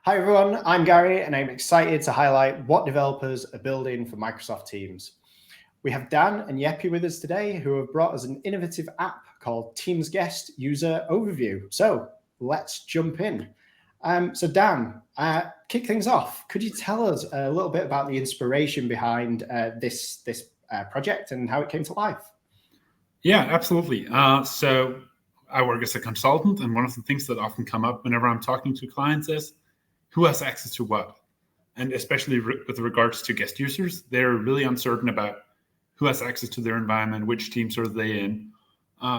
Hi everyone, I'm Gary and I'm excited to highlight what developers are building for Microsoft Teams. We have Dan and Jeppe with us today who have brought us an innovative app called Teams Guest User Overview. So let's jump in. So Dan, kick things off. Could you tell us a little bit about the inspiration behind this project and how it came to life? Yeah, absolutely. So I work as a consultant, and one of the things that often come up whenever I'm talking to clients is who has access to what. And especially with regards to guest users, they're really uncertain about who has access to their environment, which teams are they in.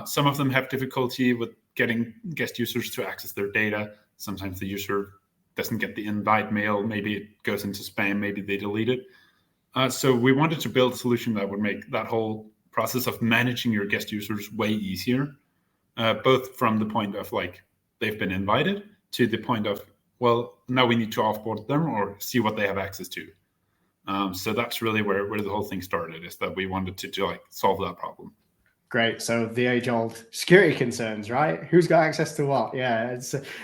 Some of them have difficulty with getting guest users to access their data. Sometimes the user doesn't get the invite mail, maybe it goes into spam, maybe they delete it. So we wanted to build a solution that would make that whole process of managing your guest users way easier, both from the point of like they've been invited to the point of, well, now we need to offboard them or see what they have access to. So that's really where the whole thing started, is that we wanted to like solve that problem. Great. So the age-old security concerns, right? Who's got access to what? Yeah,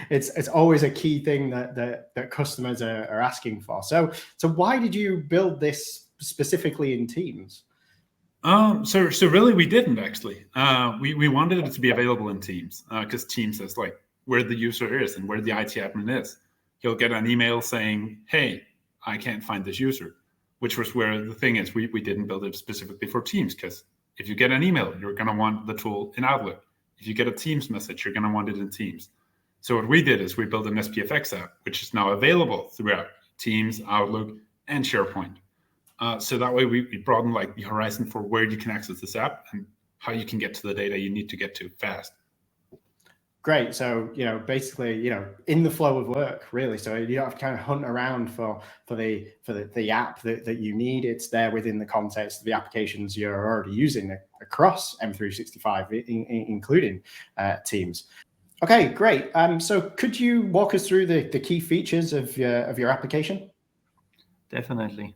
it's always a key thing that customers are asking for. So why did you build this specifically in Teams? So really we didn't actually. We wanted it to be available in Teams because Teams is like where the user is and where the IT admin is. He'll get an email saying, "Hey, I can't find this user," which was where the thing is. We didn't build it specifically for Teams because if you get an email, you're going to want the tool in Outlook. If you get a Teams message, you're going to want it in Teams. So what we did is we built an SPFX app, which is now available throughout Teams, Outlook, and SharePoint. So that way we broaden like the horizon for where you can access this app and how you can get to the data you need to get to fast. Great. So, basically, in the flow of work, really. So you don't have to kind of hunt around for the app that you need. It's there within the context of the applications you're already using across M365, including Teams. Okay, great. So could you walk us through the key features of your application? Definitely.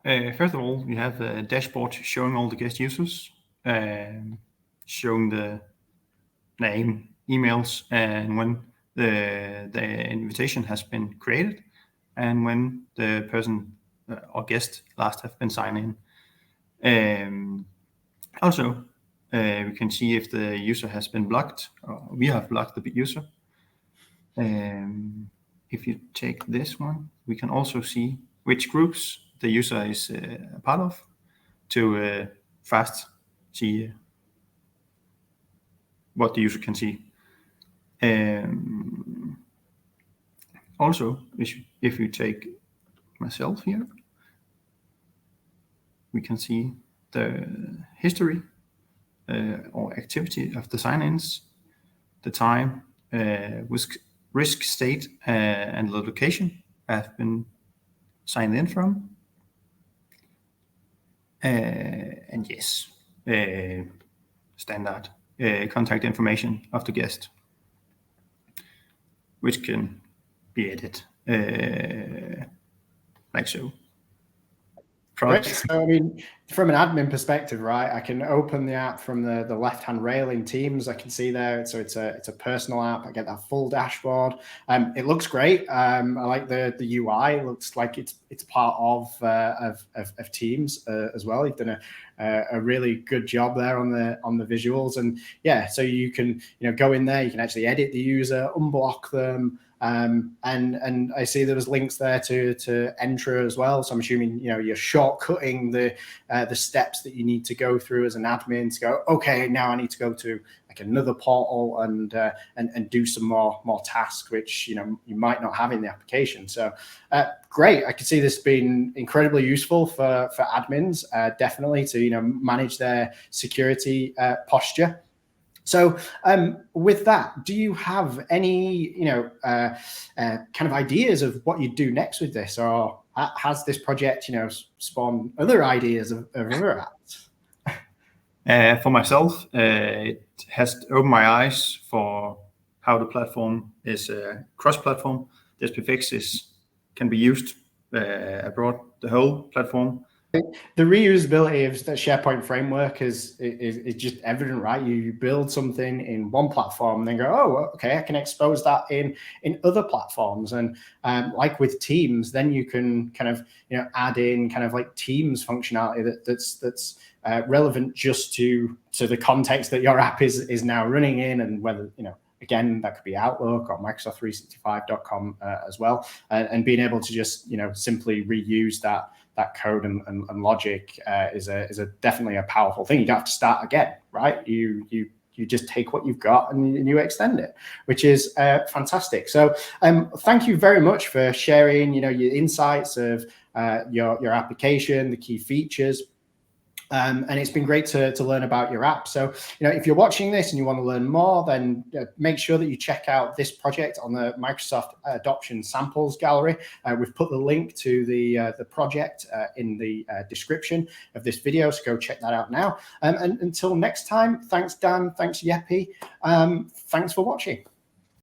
First of all, we have a dashboard showing all the guest users, showing the name, emails, and when the invitation has been created, and when the person or guest last have been signed in. Also, we can see if the user has been blocked, or we have blocked the user. If you take this one, we can also see which groups the user is a part of to fast see what the user can see. Also, if you take myself here, we can see the history or activity of the sign-ins, the time, risk state, and the location I've been signed in from. And yes, standard contact information of the guest, which can be edited like so. Right. So, I mean, from an admin perspective, right, I can open the app from the left-hand rail in Teams. I can see there. So it's a personal app. I get that full dashboard. It looks great. I like the UI. It looks like it's part of Teams as well. You've done a really good job there on the visuals. And yeah, so you can go in there. You can actually edit the user, unblock them. And I see there was links there to Entra as well. So I'm assuming you're shortcutting the steps that you need to go through as an admin to go, okay, now I need to go to like another portal and do some more tasks which you might not have in the application. So great. I can see this being incredibly useful for admins, definitely to manage their security posture. So with that, do you have any, kind of ideas of what you do next with this, or has this project, spawned other ideas of other apps? For myself, it has opened my eyes for how the platform is cross-platform. The SPFX can be used abroad the whole platform, The reusability of the SharePoint framework is just evident, right? You build something in one platform and then go, oh, okay, I can expose that in other platforms. And like with Teams, then you can kind of, you know, add in kind of like Teams functionality that's relevant just to the context that your app is now running in, and whether, you know, again, that could be Outlook or Microsoft365.com as well, and being able to just, you know, simply reuse that code and logic is definitely a powerful thing. You don't have to start again, right? You just take what you've got and you extend it, which is fantastic. So thank you very much for sharing, you know, your insights of your application, the key features. And it's been great to learn about your app. So, you know, if you're watching this and you want to learn more, then make sure that you check out this project on the Microsoft Adoption Samples Gallery. We've put the link to the project in the description of this video, so go check that out now. And until next time, thanks Dan, thanks Jeppe, thanks for watching.